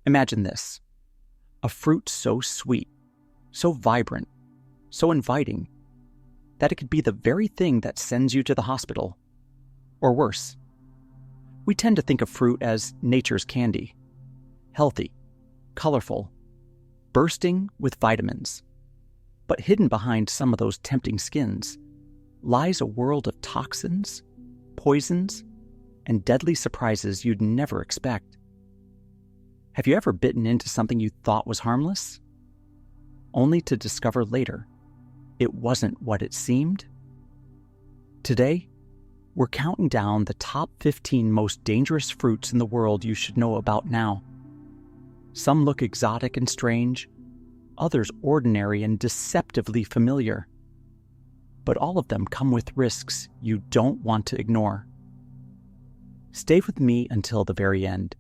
Imagine this: a fruit so sweet, so vibrant, so inviting, that it could be the very thing that sends you to the hospital. Or worse. We tend to think of fruit as nature's candy: healthy, colorful, bursting with vitamins. But hidden behind some of those tempting skins lies a world of toxins, poisons, and deadly surprises you'd never expect. Have you ever bitten into something you thought was harmless, only to discover later it wasn't what it seemed? Today, we're counting down the top 15 most dangerous fruits in the world you should know about now. Some look exotic and strange, others ordinary and deceptively familiar. But all of them come with risks you don't want to ignore. Stay with me until the very end,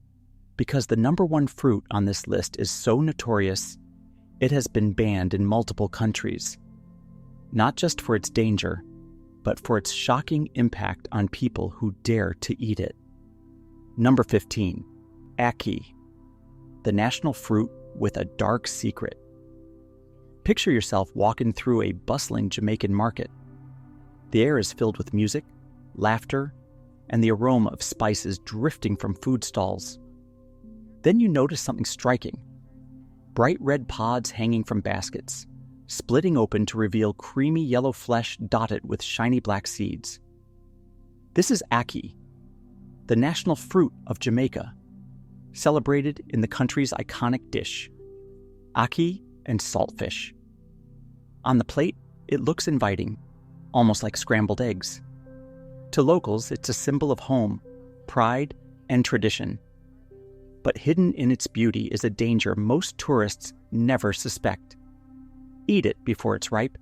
because the number one fruit on this list is so notorious, it has been banned in multiple countries, not just for its danger, but for its shocking impact on people who dare to eat it. Number 15, ackee, the national fruit with a dark secret. Picture yourself walking through a bustling Jamaican market. The air is filled with music, laughter, and the aroma of spices drifting from food stalls. Then you notice something striking: bright red pods hanging from baskets, splitting open to reveal creamy yellow flesh dotted with shiny black seeds. This is ackee, the national fruit of Jamaica, celebrated in the country's iconic dish, ackee and saltfish. On the plate, it looks inviting, almost like scrambled eggs. To locals, it's a symbol of home, pride, and tradition. But hidden in its beauty is a danger most tourists never suspect. Eat it before it's ripe,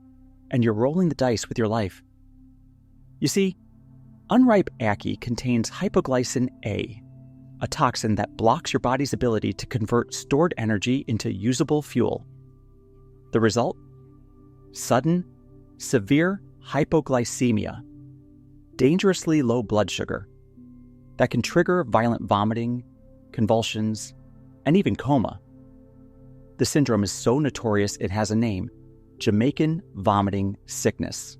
and you're rolling the dice with your life. You see, unripe ackee contains hypoglycin A, a toxin that blocks your body's ability to convert stored energy into usable fuel. The result? Sudden, severe hypoglycemia, dangerously low blood sugar, that can trigger violent vomiting, convulsions, and even coma. The syndrome is so notorious it has a name: Jamaican vomiting sickness.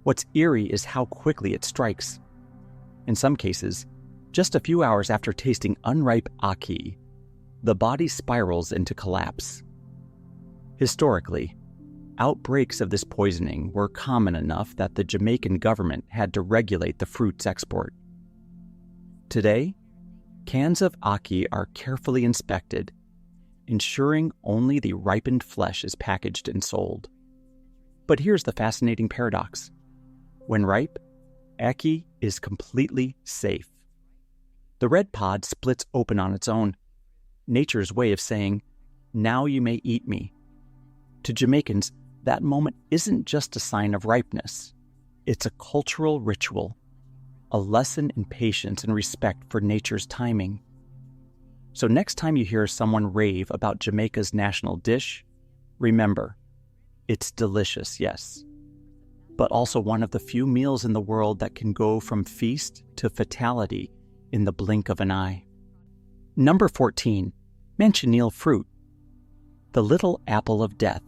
What's eerie is how quickly it strikes. In some cases, just a few hours after tasting unripe ackee, the body spirals into collapse. Historically, outbreaks of this poisoning were common enough that the Jamaican government had to regulate the fruit's export. Today, cans of ackee are carefully inspected, ensuring only the ripened flesh is packaged and sold. But here's the fascinating paradox: when ripe, ackee is completely safe. The red pod splits open on its own, nature's way of saying, "Now you may eat me." To Jamaicans, that moment isn't just a sign of ripeness. It's a cultural ritual, a lesson in patience and respect for nature's timing. So next time you hear someone rave about Jamaica's national dish, remember, it's delicious, yes, but also one of the few meals in the world that can go from feast to fatality in the blink of an eye. Number 14, manchineel fruit, the little apple of death.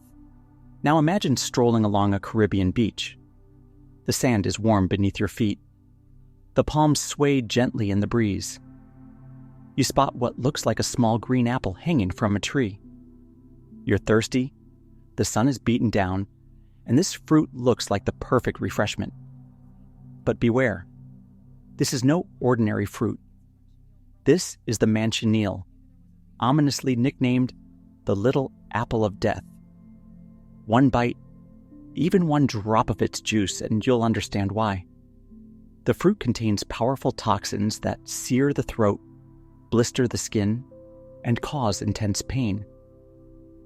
Now imagine strolling along a Caribbean beach. The sand is warm beneath your feet. The palms sway gently in the breeze. You spot what looks like a small green apple hanging from a tree. You're thirsty, the sun is beaten down, and this fruit looks like the perfect refreshment. But beware, this is no ordinary fruit. This is the manchineel, ominously nicknamed the little apple of death. One bite, even one drop of its juice, and you'll understand why. The fruit contains powerful toxins that sear the throat, blister the skin, and cause intense pain.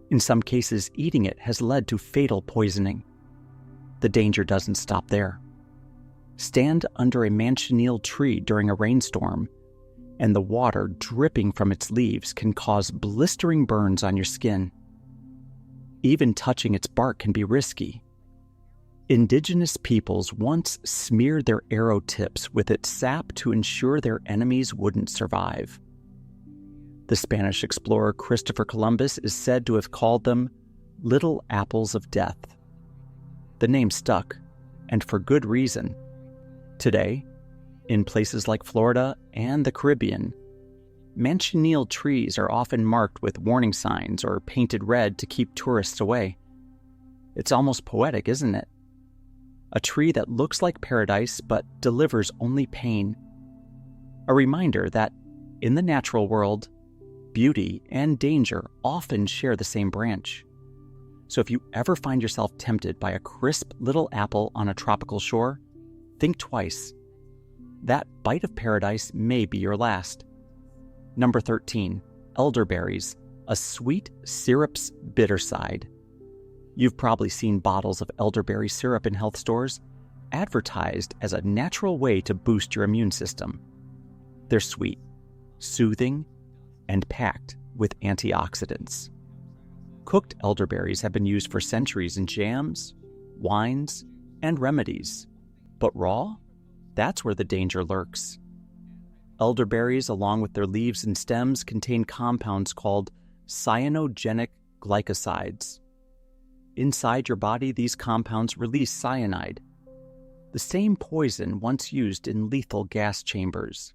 In some cases, eating it has led to fatal poisoning. The danger doesn't stop there. Stand under a manchineel tree during a rainstorm, and the water dripping from its leaves can cause blistering burns on your skin. Even touching its bark can be risky. Indigenous peoples once smeared their arrow tips with its sap to ensure their enemies wouldn't survive. The Spanish explorer Christopher Columbus is said to have called them little apples of death. The name stuck, and for good reason. Today, in places like Florida and the Caribbean, manchineal trees are often marked with warning signs or painted red to keep tourists away. It's almost poetic, isn't it? A tree that looks like paradise but delivers only pain. A reminder that, in the natural world, beauty and danger often share the same branch. So if you ever find yourself tempted by a crisp little apple on a tropical shore, think twice. That bite of paradise may be your last. Number 13, elderberries, a sweet syrup's bitter side. You've probably seen bottles of elderberry syrup in health stores, advertised as a natural way to boost your immune system. They're sweet, soothing, and packed with antioxidants. Cooked elderberries have been used for centuries in jams, wines, and remedies. But raw? That's where the danger lurks. Elderberries, along with their leaves and stems, contain compounds called cyanogenic glycosides. Inside your body, these compounds release cyanide, the same poison once used in lethal gas chambers.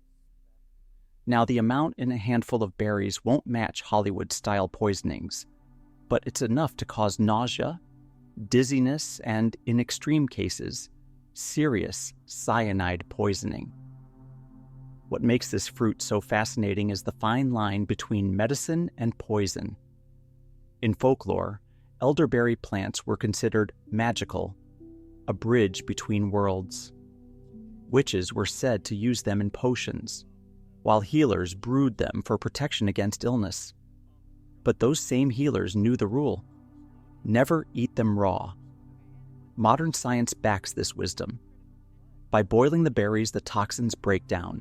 Now, the amount in a handful of berries won't match Hollywood-style poisonings, but it's enough to cause nausea, dizziness, and, in extreme cases, serious cyanide poisoning. What makes this fruit so fascinating is the fine line between medicine and poison. In folklore, elderberry plants were considered magical, a bridge between worlds. Witches were said to use them in potions, while healers brewed them for protection against illness. But those same healers knew the rule: never eat them raw. Modern science backs this wisdom. By boiling the berries, the toxins break down,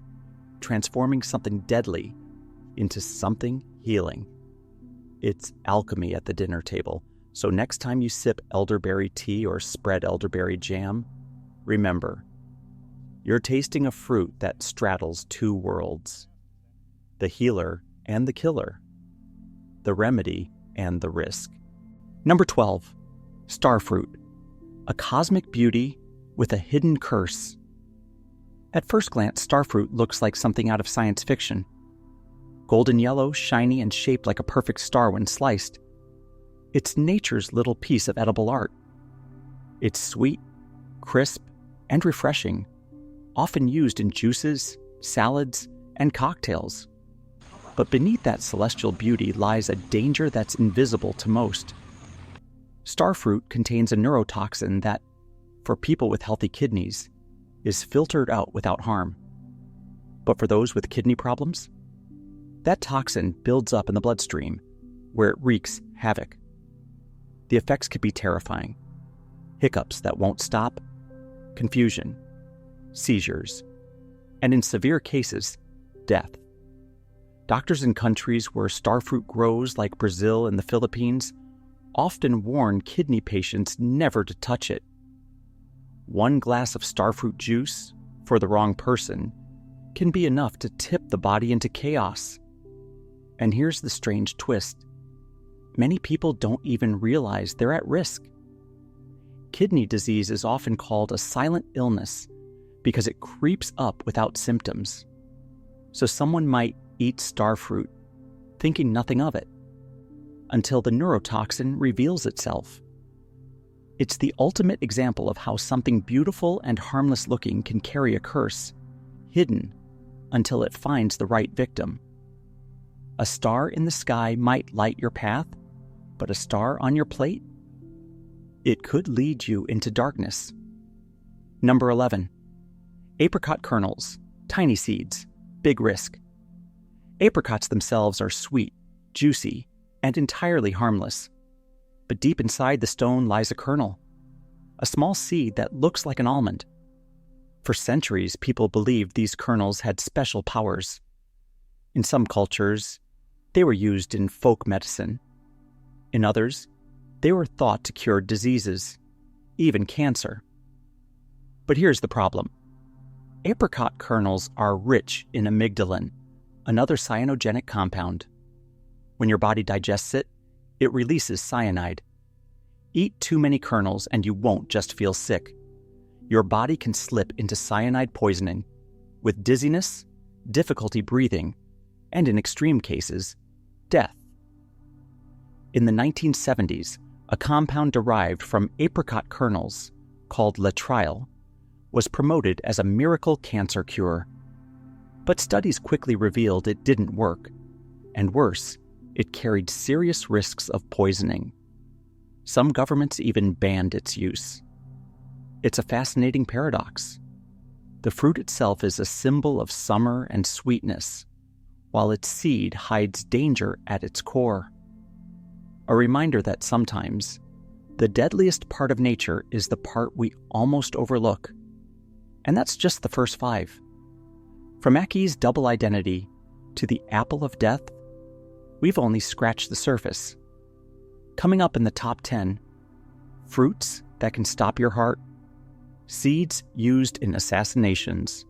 transforming something deadly into something healing. It's alchemy at the dinner table, so next time you sip elderberry tea or spread elderberry jam, remember, you're tasting a fruit that straddles two worlds: the healer and the killer, the remedy and the risk. Number 12, starfruit, a cosmic beauty with a hidden curse. At first glance, starfruit looks like something out of science fiction. Golden yellow, shiny, and shaped like a perfect star when sliced. It's nature's little piece of edible art. It's sweet, crisp, and refreshing, often used in juices, salads, and cocktails. But beneath that celestial beauty lies a danger that's invisible to most. Starfruit contains a neurotoxin that, for people with healthy kidneys, is filtered out without harm. But for those with kidney problems, that toxin builds up in the bloodstream, where it wreaks havoc. The effects could be terrifying: hiccups that won't stop, confusion, seizures, and in severe cases, death. Doctors in countries where starfruit grows, like Brazil and the Philippines, often warn kidney patients never to touch it. One glass of starfruit juice, for the wrong person, can be enough to tip the body into chaos. And here's the strange twist: many people don't even realize they're at risk. Kidney disease is often called a silent illness because it creeps up without symptoms. So someone might eat starfruit, thinking nothing of it, until the neurotoxin reveals itself. It's the ultimate example of how something beautiful and harmless looking can carry a curse, hidden until it finds the right victim. A star in the sky might light your path, but a star on your plate? It could lead you into darkness. Number 11, apricot kernels, tiny seeds, big risk. Apricots themselves are sweet, juicy, and entirely harmless. But deep inside the stone lies a kernel, a small seed that looks like an almond. For centuries, people believed these kernels had special powers. In some cultures, they were used in folk medicine. In others, they were thought to cure diseases, even cancer. But here's the problem. Apricot kernels are rich in amygdalin, another cyanogenic compound. When your body digests it, it releases cyanide. Eat too many kernels and you won't just feel sick. Your body can slip into cyanide poisoning, with dizziness, difficulty breathing, and in extreme cases, death. In the 1970s, a compound derived from apricot kernels, called latrial, was promoted as a miracle cancer cure. But studies quickly revealed it didn't work, and worse, it carried serious risks of poisoning. Some governments even banned its use. It's a fascinating paradox. The fruit itself is a symbol of summer and sweetness, while its seed hides danger at its core. A reminder that sometimes, the deadliest part of nature is the part we almost overlook. And that's just the first 5. From Aki's double identity to the apple of death, we've only scratched the surface. Coming up in the top 10, fruits that can stop your heart, seeds used in assassinations,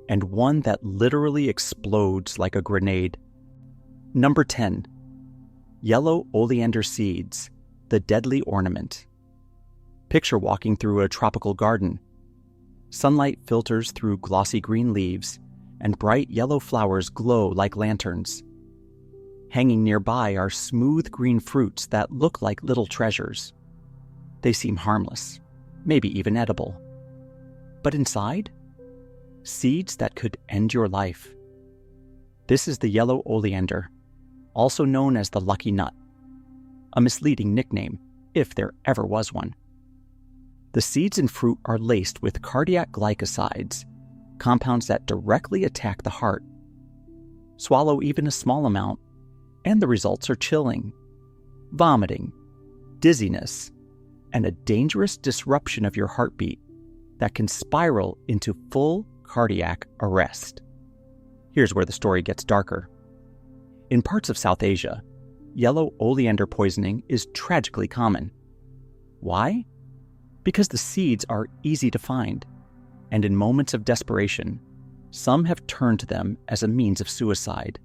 and one that literally explodes like a grenade. Number 10. Yellow oleander seeds, the deadly ornament. Picture walking through a tropical garden. Sunlight filters through glossy green leaves, and bright yellow flowers glow like lanterns. Hanging nearby are smooth green fruits that look like little treasures. They seem harmless, maybe even edible. But inside? Seeds that could end your life. This is the yellow oleander, also known as the lucky nut, a misleading nickname, if there ever was one. The seeds and fruit are laced with cardiac glycosides, compounds that directly attack the heart. Swallow even a small amount, and the results are chilling, vomiting, dizziness, and a dangerous disruption of your heartbeat that can spiral into full cardiac arrest. Here's where the story gets darker. In parts of South Asia, yellow oleander poisoning is tragically common. Why? Because the seeds are easy to find, and in moments of desperation, some have turned to them as a means of suicide.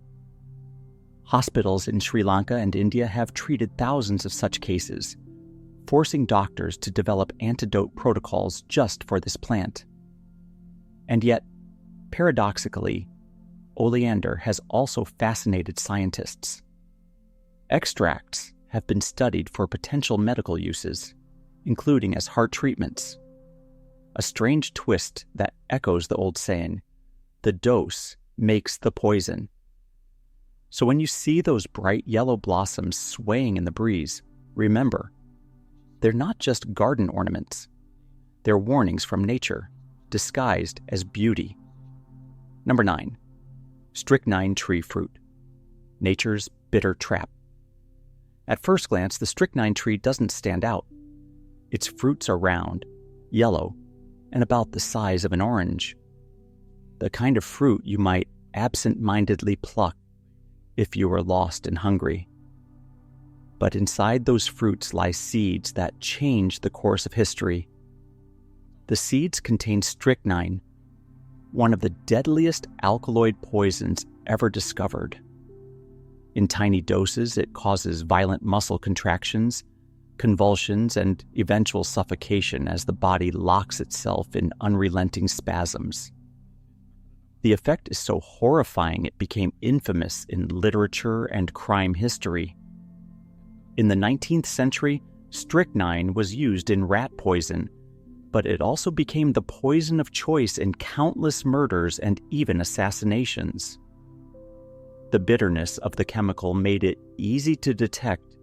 Hospitals in Sri Lanka and India have treated thousands of such cases, forcing doctors to develop antidote protocols just for this plant. And yet, paradoxically, oleander has also fascinated scientists. Extracts have been studied for potential medical uses, including as heart treatments. A strange twist that echoes the old saying, the dose makes the poison. So when you see those bright yellow blossoms swaying in the breeze, remember, they're not just garden ornaments. They're warnings from nature, disguised as beauty. Number 9. Strychnine tree fruit. Nature's bitter trap. At first glance, the strychnine tree doesn't stand out. Its fruits are round, yellow, and about the size of an orange. The kind of fruit you might absent-mindedly pluck if you were lost and hungry. But inside those fruits lie seeds that change the course of history. The seeds contain strychnine, one of the deadliest alkaloid poisons ever discovered. In tiny doses, it causes violent muscle contractions, convulsions, and eventual suffocation as the body locks itself in unrelenting spasms. The effect is so horrifying it became infamous in literature and crime history. In the 19th century, strychnine was used in rat poison, but it also became the poison of choice in countless murders and even assassinations. The bitterness of the chemical made it easy to detect,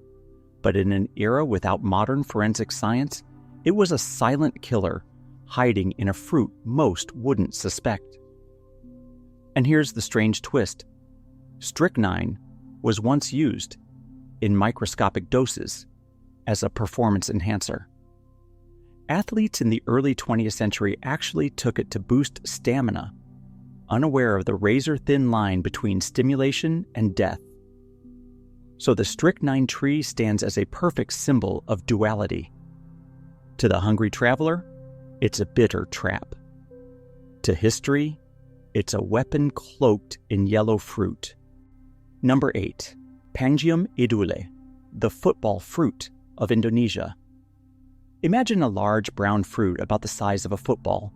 but in an era without modern forensic science, it was a silent killer hiding in a fruit most wouldn't suspect. And here's the strange twist. Strychnine was once used, in microscopic doses, as a performance enhancer. Athletes in the early 20th century actually took it to boost stamina, unaware of the razor-thin line between stimulation and death. So the strychnine tree stands as a perfect symbol of duality. To the hungry traveler, it's a bitter trap. To history, it's a weapon cloaked in yellow fruit. Number 8. Pangium idule, the football fruit of Indonesia. Imagine a large brown fruit about the size of a football,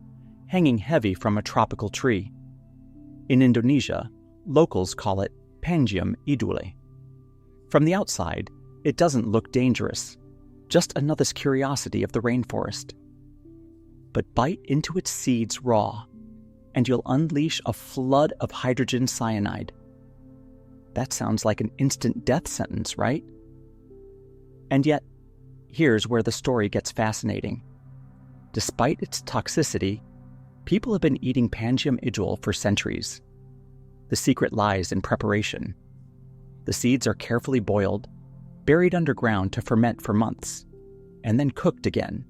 hanging heavy from a tropical tree. In Indonesia, locals call it Pangium idule. From the outside, it doesn't look dangerous, just another curiosity of the rainforest. But bite into its seeds raw, and you'll unleash a flood of hydrogen cyanide. That sounds like an instant death sentence, right? And yet, here's where the story gets fascinating. Despite its toxicity, people have been eating Pangium idule for centuries. The secret lies in preparation. The seeds are carefully boiled, buried underground to ferment for months, and then cooked again.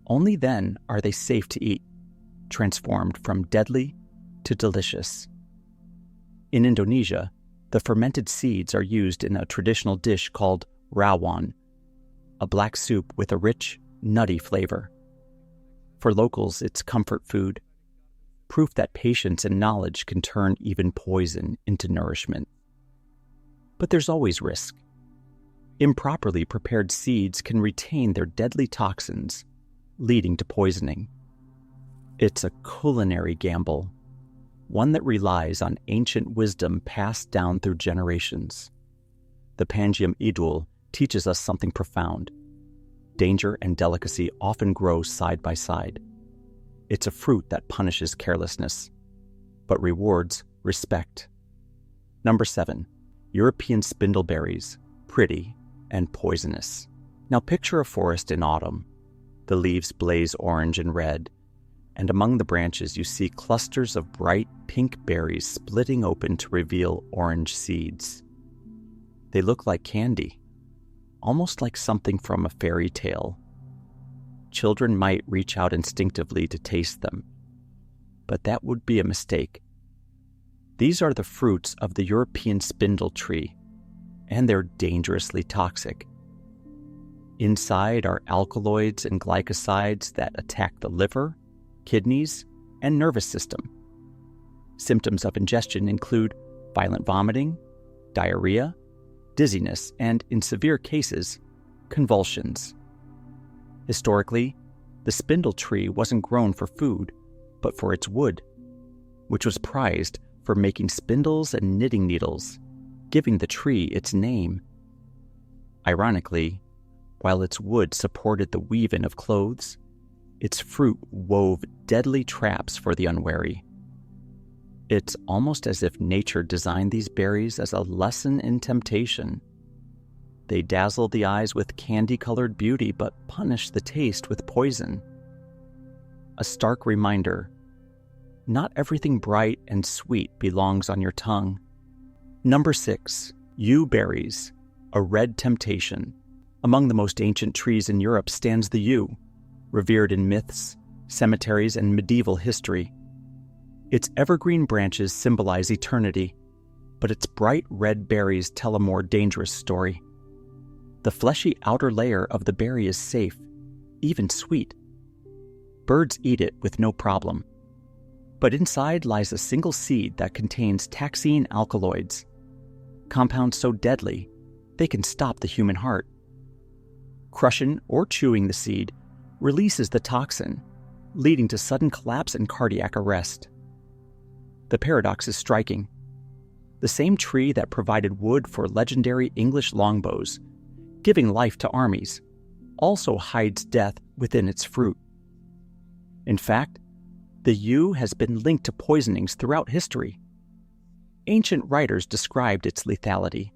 Only then are they safe to eat, transformed from deadly to delicious. In Indonesia, the fermented seeds are used in a traditional dish called rawon, a black soup with a rich, nutty flavor. For locals, it's comfort food, proof that patience and knowledge can turn even poison into nourishment. But there's always risk. Improperly prepared seeds can retain their deadly toxins, leading to poisoning. It's a culinary gamble, one that relies on ancient wisdom passed down through generations. The Pangium idule teaches us something profound. Danger and delicacy often grow side by side. It's a fruit that punishes carelessness, but rewards respect. Number 7, European spindleberries, pretty and poisonous. Now picture a forest in autumn. The leaves blaze orange and red, and among the branches you see clusters of bright pink berries splitting open to reveal orange seeds. They look like candy, almost like something from a fairy tale. Children might reach out instinctively to taste them, but that would be a mistake. These are the fruits of the European spindle tree, and they're dangerously toxic. Inside are alkaloids and glycosides that attack the liver, kidneys, and nervous system. Symptoms of ingestion include violent vomiting, diarrhea, dizziness, and, in severe cases, convulsions. Historically, the spindle tree wasn't grown for food, but for its wood, which was prized for making spindles and knitting needles, giving the tree its name. Ironically, while its wood supported the weaving of clothes, its fruit wove deadly traps for the unwary. It's almost as if nature designed these berries as a lesson in temptation. They dazzle the eyes with candy-colored beauty, but punish the taste with poison. A stark reminder, not everything bright and sweet belongs on your tongue. Number 6, yew berries, a red temptation. Among the most ancient trees in Europe stands the yew, revered in myths, cemeteries, and medieval history. Its evergreen branches symbolize eternity, but its bright red berries tell a more dangerous story. The fleshy outer layer of the berry is safe, even sweet. Birds eat it with no problem. But inside lies a single seed that contains taxine alkaloids, compounds so deadly they can stop the human heart. Crushing or chewing the seed releases the toxin, leading to sudden collapse and cardiac arrest. The paradox is striking. The same tree that provided wood for legendary English longbows, giving life to armies, also hides death within its fruit. In fact, the yew has been linked to poisonings throughout history. Ancient writers described its lethality,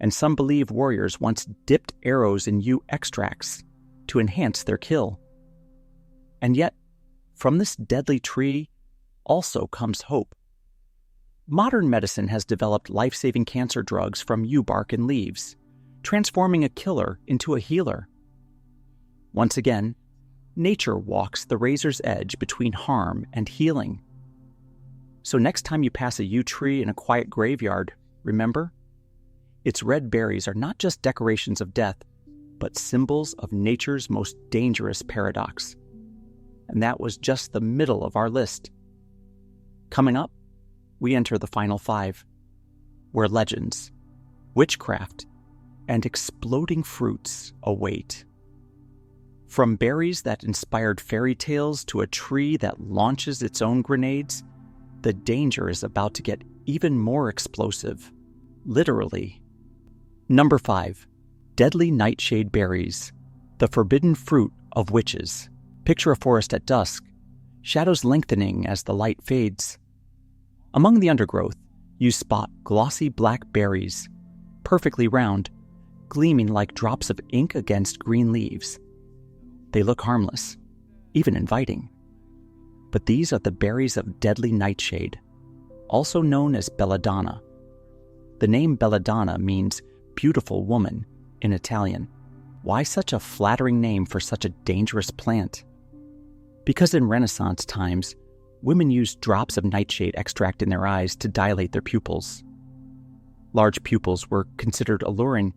and some believe warriors once dipped arrows in yew extracts to enhance their kill. And yet, from this deadly tree also comes hope. Modern medicine has developed life-saving cancer drugs from yew bark and leaves, transforming a killer into a healer. Once again, nature walks the razor's edge between harm and healing. So next time you pass a yew tree in a quiet graveyard, remember, its red berries are not just decorations of death, but symbols of nature's most dangerous paradox. And that was just the middle of our list. Coming up, we enter the final 5. We're legends. witchcraft, and exploding fruits await. From berries that inspired fairy tales to a tree that launches its own grenades, the danger is about to get even more explosive. Literally. Number 5. Deadly nightshade berries, the forbidden fruit of witches. Picture a forest at dusk, shadows lengthening as the light fades. Among the undergrowth, you spot glossy black berries, perfectly round, gleaming like drops of ink against green leaves. They look harmless, even inviting. But these are the berries of deadly nightshade, also known as belladonna. The name belladonna means beautiful woman in Italian. Why such a flattering name for such a dangerous plant? Because in Renaissance times, women used drops of nightshade extract in their eyes to dilate their pupils. Large pupils were considered alluring,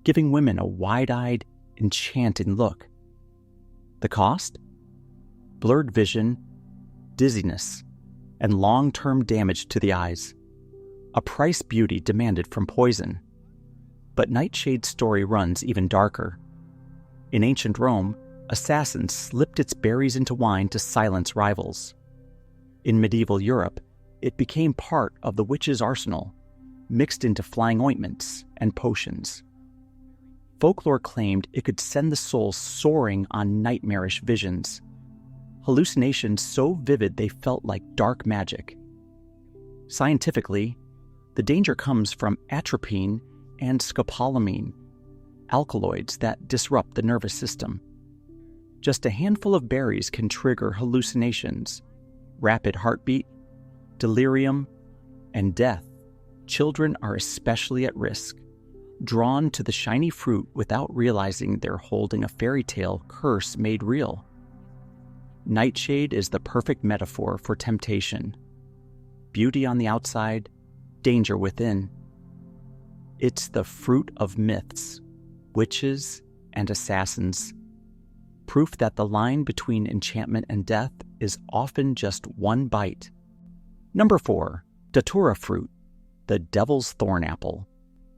giving women a wide-eyed, enchanting look. The cost? Blurred vision, dizziness, and long-term damage to the eyes. A price beauty demanded from poison. But Nightshade's story runs even darker. In ancient Rome, assassins slipped its berries into wine to silence rivals. In medieval Europe, it became part of the witch's arsenal, mixed into flying ointments and potions. Folklore claimed it could send the soul soaring on nightmarish visions, hallucinations so vivid they felt like dark magic. Scientifically, the danger comes from atropine and scopolamine, alkaloids that disrupt the nervous system. Just a handful of berries can trigger hallucinations, rapid heartbeat, delirium, and death. Children are especially at risk, drawn to the shiny fruit without realizing they're holding a fairy tale curse made real. Nightshade is the perfect metaphor for temptation. Beauty on the outside, danger within. It's the fruit of myths, witches, and assassins. Proof that the line between enchantment and death is often just one bite. Number 4. Datura fruit, the devil's thorn apple.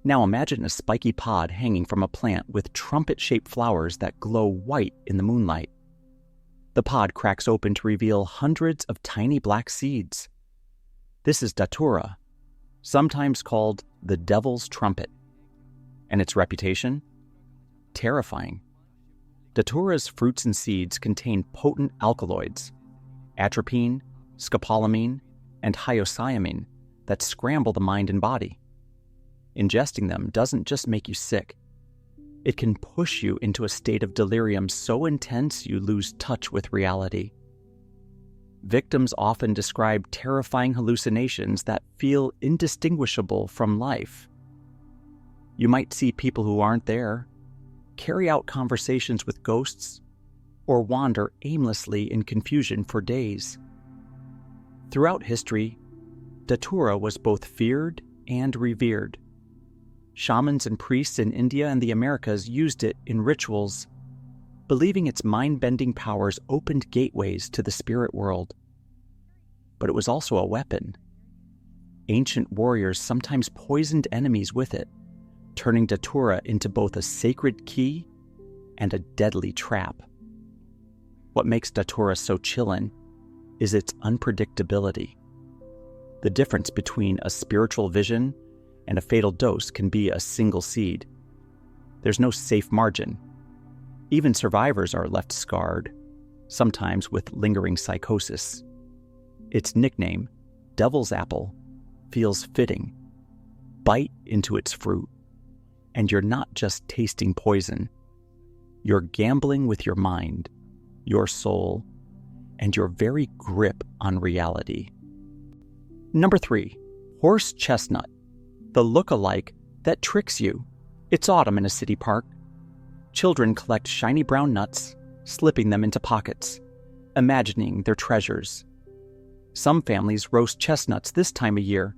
Now imagine a spiky pod hanging from a plant with trumpet-shaped flowers that glow white in the moonlight. The pod cracks open to reveal hundreds of tiny black seeds. This is datura, sometimes called the devil's trumpet. And its reputation? Terrifying. Datura's fruits and seeds contain potent alkaloids, atropine, scopolamine, and hyoscyamine that scramble the mind and body. Ingesting them doesn't just make you sick. It can push you into a state of delirium so intense you lose touch with reality. Victims often describe terrifying hallucinations that feel indistinguishable from life. You might see people who aren't there, carry out conversations with ghosts, or wander aimlessly in confusion for days. Throughout history, datura was both feared and revered. Shamans and priests in India and the Americas used it in rituals, believing its mind-bending powers opened gateways to the spirit world. But it was also a weapon. Ancient warriors sometimes poisoned enemies with it, turning datura into both a sacred key and a deadly trap. What makes datura so chilling is its unpredictability. The difference between a spiritual vision and a fatal dose can be a single seed. There's no safe margin. Even survivors are left scarred, sometimes with lingering psychosis. Its nickname, Devil's Apple, feels fitting. Bite into its fruit, and you're not just tasting poison. You're gambling with your mind, your soul, and your very grip on reality. Number 3, horse chestnut, the look-alike that tricks you. It's autumn in a city park. Children collect shiny brown nuts, slipping them into pockets, imagining their treasures. Some families roast chestnuts this time of year,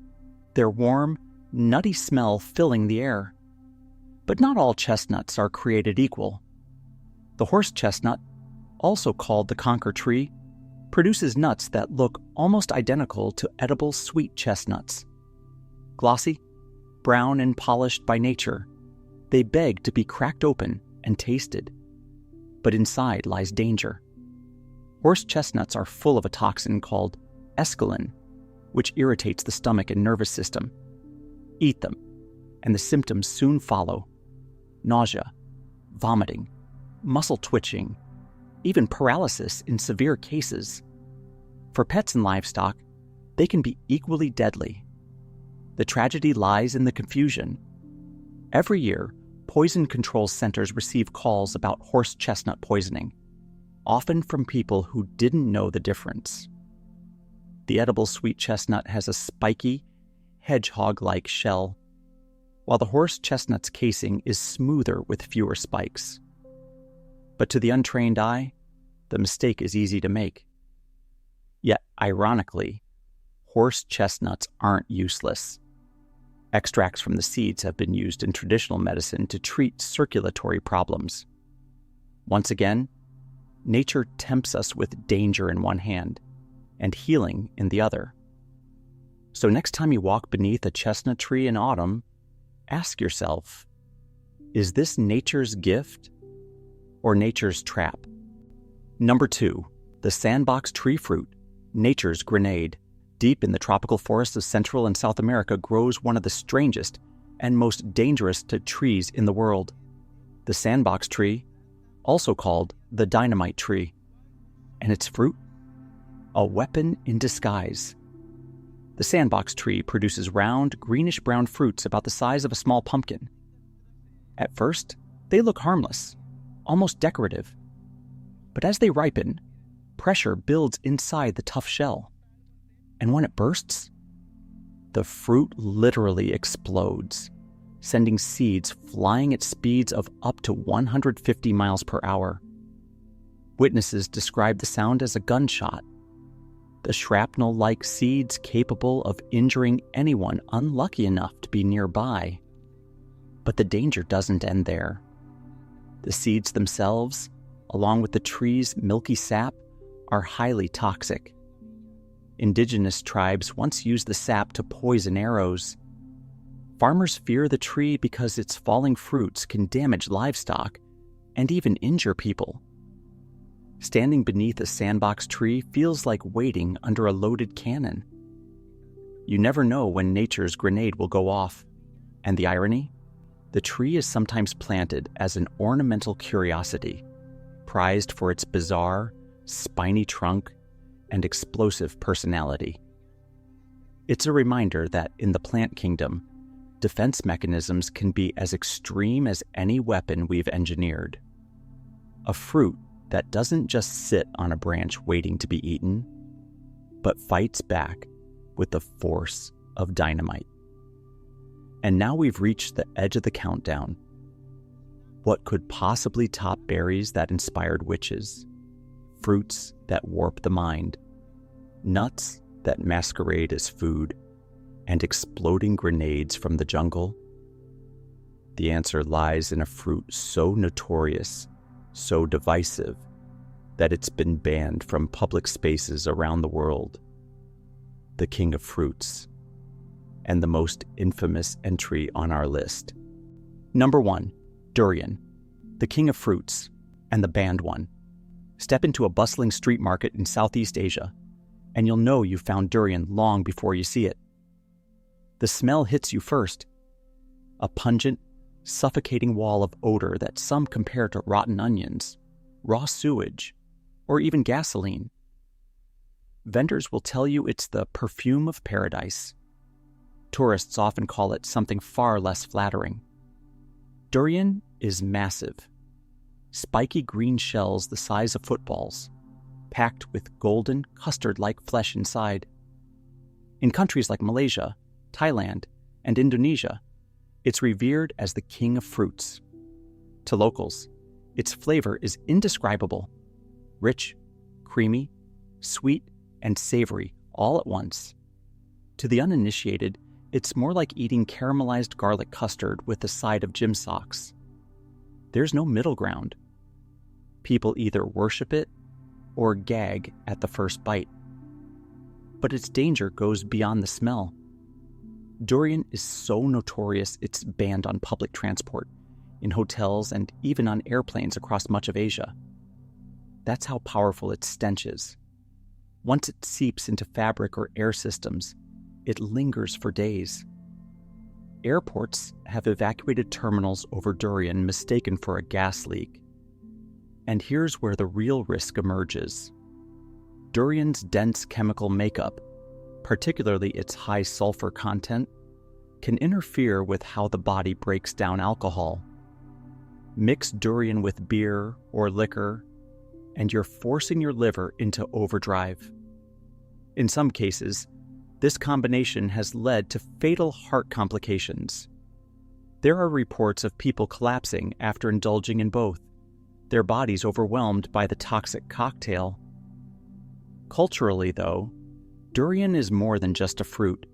their warm, nutty smell filling the air. But not all chestnuts are created equal. The horse chestnut, also called the conker tree, produces nuts that look almost identical to edible sweet chestnuts. Glossy, brown and polished by nature, they beg to be cracked open and tasted. But inside lies danger. Horse chestnuts are full of a toxin called escalin, which irritates the stomach and nervous system. Eat them, and the symptoms soon follow: nausea, vomiting, muscle twitching, even paralysis in severe cases. For pets and livestock, they can be equally deadly. The tragedy lies in the confusion. Every year, poison control centers receive calls about horse chestnut poisoning, often from people who didn't know the difference. The edible sweet chestnut has a spiky, hedgehog-like shell, while the horse chestnut's casing is smoother with fewer spikes. But to the untrained eye, the mistake is easy to make. Yet, ironically, horse chestnuts aren't useless. Extracts from the seeds have been used in traditional medicine to treat circulatory problems. Once again, nature tempts us with danger in one hand and healing in the other. So next time you walk beneath a chestnut tree in autumn, ask yourself, is this nature's gift or nature's trap? Number 2, the sandbox tree fruit, nature's grenade. Deep in the tropical forests of Central and South America grows one of the strangest and most dangerous trees in the world, the sandbox tree, also called the dynamite tree. And its fruit? A weapon in disguise. The sandbox tree produces round, greenish-brown fruits about the size of a small pumpkin. At first, they look harmless, almost decorative. But as they ripen, pressure builds inside the tough shell. And when it bursts, the fruit literally explodes, sending seeds flying at speeds of up to 150 miles per hour. Witnesses describe the sound as a gunshot, the shrapnel-like seeds capable of injuring anyone unlucky enough to be nearby. But the danger doesn't end there. The seeds themselves, along with the tree's milky sap, are highly toxic. Indigenous tribes once used the sap to poison arrows. Farmers fear the tree because its falling fruits can damage livestock and even injure people. Standing beneath a sandbox tree feels like waiting under a loaded cannon. You never know when nature's grenade will go off. And the irony? The tree is sometimes planted as an ornamental curiosity, prized for its bizarre, spiny trunk and explosive personality. It's a reminder that in the plant kingdom, defense mechanisms can be as extreme as any weapon we've engineered. A fruit that doesn't just sit on a branch waiting to be eaten, but fights back with the force of dynamite. And now we've reached the edge of the countdown. What could possibly top berries that inspired witches, fruits that warp the mind, nuts that masquerade as food, and exploding grenades from the jungle? The answer lies in a fruit so notorious, so divisive, that it's been banned from public spaces around the world. The king of fruits, and the most infamous entry on our list. Number 1, durian, the king of fruits, and the banned one. Step into a bustling street market in Southeast Asia, and you'll know you found durian long before you see it. The smell hits you first, a pungent, suffocating wall of odor that some compare to rotten onions, raw sewage, or even gasoline. Vendors will tell you it's the perfume of paradise. Tourists often call it something far less flattering. Durian is massive. Spiky green shells the size of footballs, packed with golden, custard-like flesh inside. In countries like Malaysia, Thailand, and Indonesia, it's revered as the king of fruits. To locals, its flavor is indescribable. Rich, creamy, sweet, and savory all at once. To the uninitiated, it's more like eating caramelized garlic custard with a side of gym socks. There's no middle ground. People either worship it or gag at the first bite. But its danger goes beyond the smell. Durian is so notorious it's banned on public transport, in hotels, and even on airplanes across much of Asia. That's how powerful its stench is. Once it seeps into fabric or air systems, it lingers for days. Airports have evacuated terminals over durian mistaken for a gas leak. And here's where the real risk emerges. Durian's dense chemical makeup, particularly its high sulfur content, can interfere with how the body breaks down alcohol. Mix durian with beer or liquor, and you're forcing your liver into overdrive. In some cases, this combination has led to fatal heart complications. There are reports of people collapsing after indulging in both, their bodies overwhelmed by the toxic cocktail. Culturally, though, durian is more than just a fruit.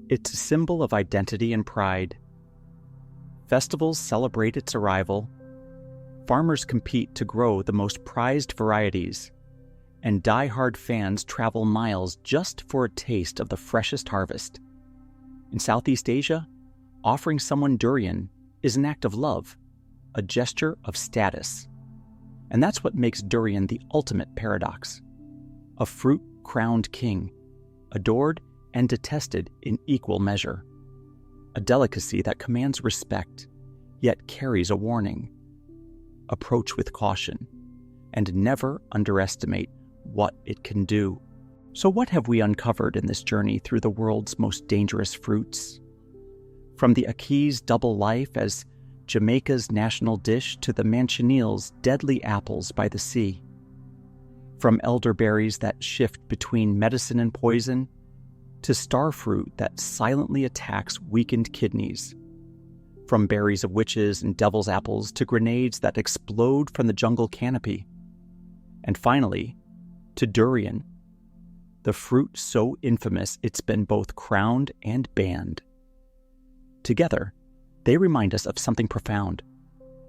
It's a symbol of identity and pride. Festivals celebrate its arrival, farmers compete to grow the most prized varieties, and die-hard fans travel miles just for a taste of the freshest harvest. In Southeast Asia, offering someone durian is an act of love, a gesture of status. And that's what makes durian the ultimate paradox. A fruit-crowned king, adored and detested in equal measure. A delicacy that commands respect, yet carries a warning. Approach with caution, and never underestimate what it can do. So what have we uncovered in this journey through the world's most dangerous fruits? From the ackee double life as Jamaica's national dish to the Manchineel's deadly apples by the sea. From elderberries that shift between medicine and poison to starfruit that silently attacks weakened kidneys. From berries of witches and devil's apples to grenades that explode from the jungle canopy. And finally, to durian, the fruit so infamous it's been both crowned and banned. Together, they remind us of something profound.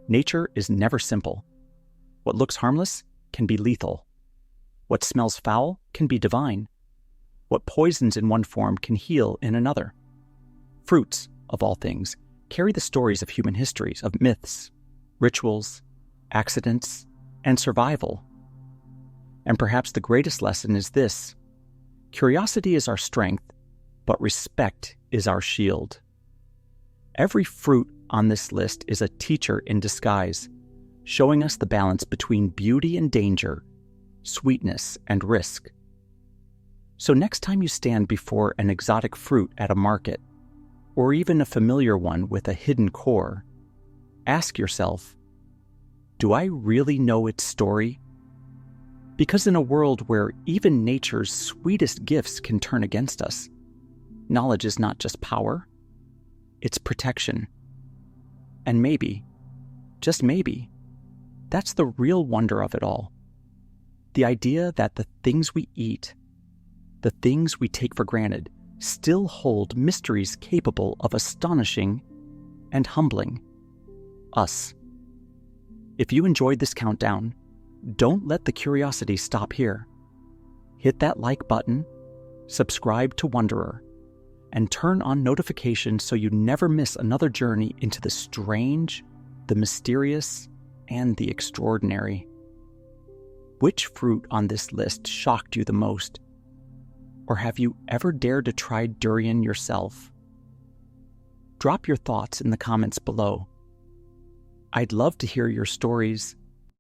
Nature is never simple. What looks harmless can be lethal. What smells foul can be divine. What poisons in one form can heal in another. Fruits, of all things, carry the stories of human histories, of myths, rituals, accidents, and survival. And perhaps the greatest lesson is this: curiosity is our strength, but respect is our shield. Every fruit on this list is a teacher in disguise, showing us the balance between beauty and danger, sweetness and risk. So next time you stand before an exotic fruit at a market, or even a familiar one with a hidden core, ask yourself, do I really know its story? Because in a world where even nature's sweetest gifts can turn against us, knowledge is not just power, it's protection. And maybe, just maybe, that's the real wonder of it all. The idea that the things we eat, the things we take for granted, still hold mysteries capable of astonishing and humbling us. If you enjoyed this countdown, don't let the curiosity stop here. Hit that like button, subscribe to Wondral, and turn on notifications so you never miss another journey into the strange, the mysterious, and the extraordinary. Which fruit on this list shocked you the most? Or have you ever dared to try durian yourself? Drop your thoughts in the comments below. I'd love to hear your stories,